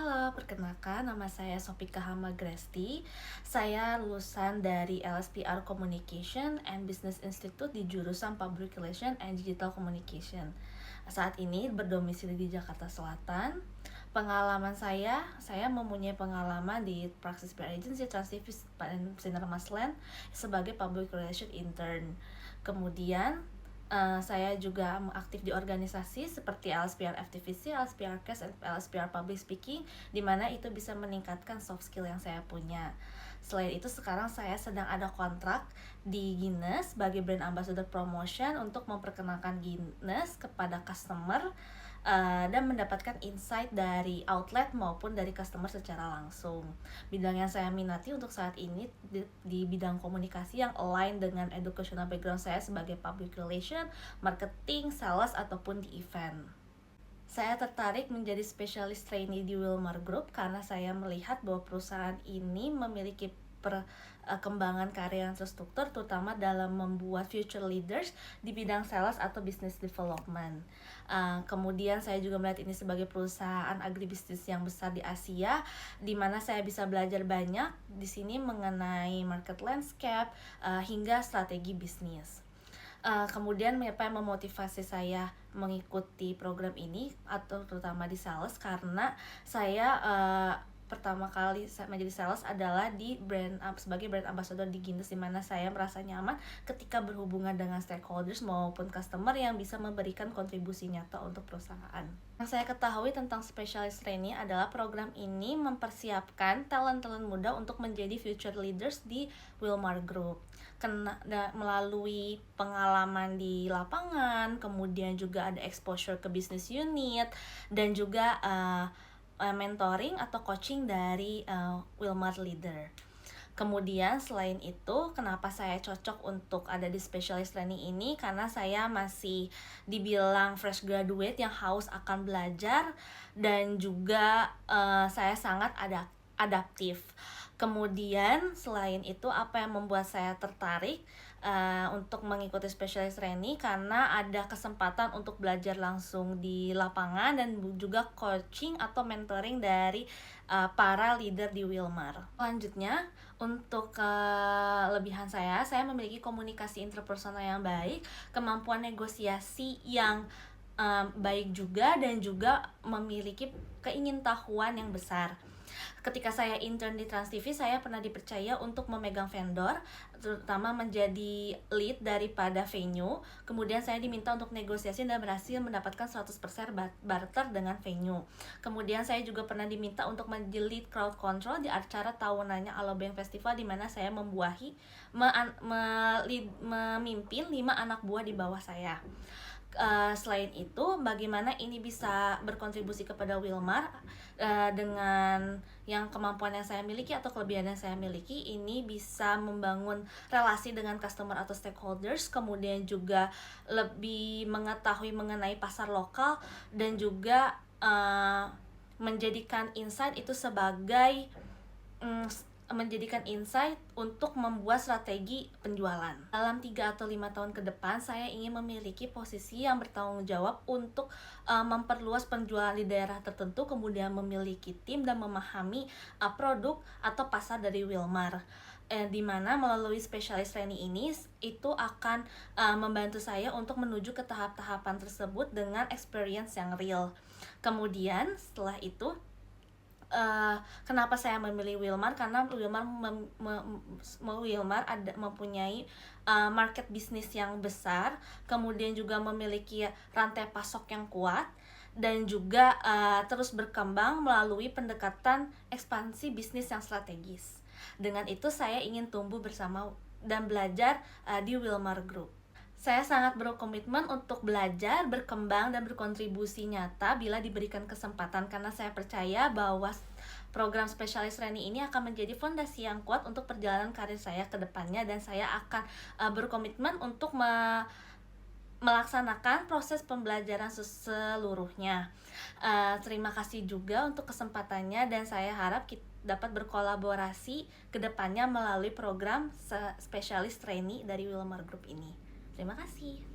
Halo, perkenalkan nama saya Sofika Hamagresti. Saya lulusan dari LSPR Communication and Business Institute di jurusan Public Relation and Digital Communication. Saat ini berdomisili di Jakarta Selatan. Pengalaman saya mempunyai pengalaman di Praxis PR Agency, Trans TV, dan Sinar Masland sebagai Public Relation Intern. Kemudian saya juga aktif di organisasi seperti LSPR FTVC, LSPR CAS, dan LSPR Public Speaking, di mana itu bisa meningkatkan soft skill yang saya punya. Selain itu, sekarang saya sedang ada kontrak di Guinness sebagai brand ambassador promotion untuk memperkenalkan Guinness kepada customer dan mendapatkan insight dari outlet maupun dari customer secara langsung. Bidang yang saya minati untuk saat ini di bidang komunikasi yang align dengan educational background saya sebagai public relation, marketing, sales, ataupun di event. Saya tertarik menjadi spesialis trainee di Wilmar Group karena saya melihat bahwa perusahaan ini memiliki perkembangan karir yang terstruktur, terutama dalam membuat future leaders di bidang sales atau business development. Kemudian saya juga melihat ini sebagai perusahaan agribisnis yang besar di Asia, di mana saya bisa belajar banyak di sini mengenai market landscape hingga strategi bisnis. Kemudian apa yang memotivasi saya mengikuti program ini atau terutama di sales, karena saya pertama kali menjadi sales adalah di sebagai brand ambassador di Guinness, di mana saya merasa nyaman ketika berhubungan dengan stakeholders maupun customer yang bisa memberikan kontribusi nyata untuk perusahaan. Yang saya ketahui tentang specialist trainee adalah program ini mempersiapkan talent-talent muda untuk menjadi future leaders di Wilmar Group. Melalui pengalaman di lapangan, kemudian juga ada exposure ke business unit, dan juga mentoring atau coaching dari Wilmar Leader. Kemudian selain itu, kenapa saya cocok untuk ada di specialist training ini? Karena saya masih dibilang fresh graduate yang haus akan belajar, dan juga saya sangat adaptif. Kemudian selain itu, apa yang membuat saya tertarik untuk mengikuti specialist training, karena ada kesempatan untuk belajar langsung di lapangan dan juga coaching atau mentoring dari para leader di Wilmar. Selanjutnya, untuk kelebihan saya memiliki komunikasi interpersonal yang baik, kemampuan negosiasi yang baik juga, dan juga memiliki keingintahuan yang besar. Ketika saya intern di Trans TV, saya pernah dipercaya untuk memegang vendor, terutama menjadi lead daripada venue. Kemudian saya diminta untuk negosiasi dan berhasil mendapatkan 100% barter dengan venue. Kemudian saya juga pernah diminta untuk menjadi lead crowd control di acara tahunannya Alobank Festival, di mana saya memimpin 5 anak buah di bawah saya. Selain itu, bagaimana ini bisa berkontribusi kepada Wilmar dengan yang kemampuan yang saya miliki atau kelebihan yang saya miliki, ini bisa membangun relasi dengan customer atau stakeholders, kemudian juga lebih mengetahui mengenai pasar lokal, dan juga menjadikan insight untuk membuat strategi penjualan. Dalam 3 atau 5 tahun ke depan, saya ingin memiliki posisi yang bertanggung jawab untuk memperluas penjualan di daerah tertentu, kemudian memiliki tim dan memahami produk atau pasar dari Wilmar. Di mana melalui specialist training ini itu akan membantu saya untuk menuju ke tahap-tahapan tersebut dengan experience yang real. Kemudian setelah itu, kenapa saya memilih Wilmar? Karena Wilmar mempunyai market bisnis yang besar, kemudian juga memiliki rantai pasok yang kuat, dan juga terus berkembang melalui pendekatan ekspansi bisnis yang strategis. Dengan itu, saya ingin tumbuh bersama dan belajar di Wilmar Group. Saya sangat berkomitmen untuk belajar, berkembang, dan berkontribusi nyata bila diberikan kesempatan, karena saya percaya bahwa program spesialis training ini akan menjadi fondasi yang kuat untuk perjalanan karir saya ke depannya, dan saya akan berkomitmen untuk melaksanakan proses pembelajaran seluruhnya. Terima kasih juga untuk kesempatannya, dan saya harap kita dapat berkolaborasi ke depannya melalui program spesialis trainee dari Wilmar Group ini. Terima kasih.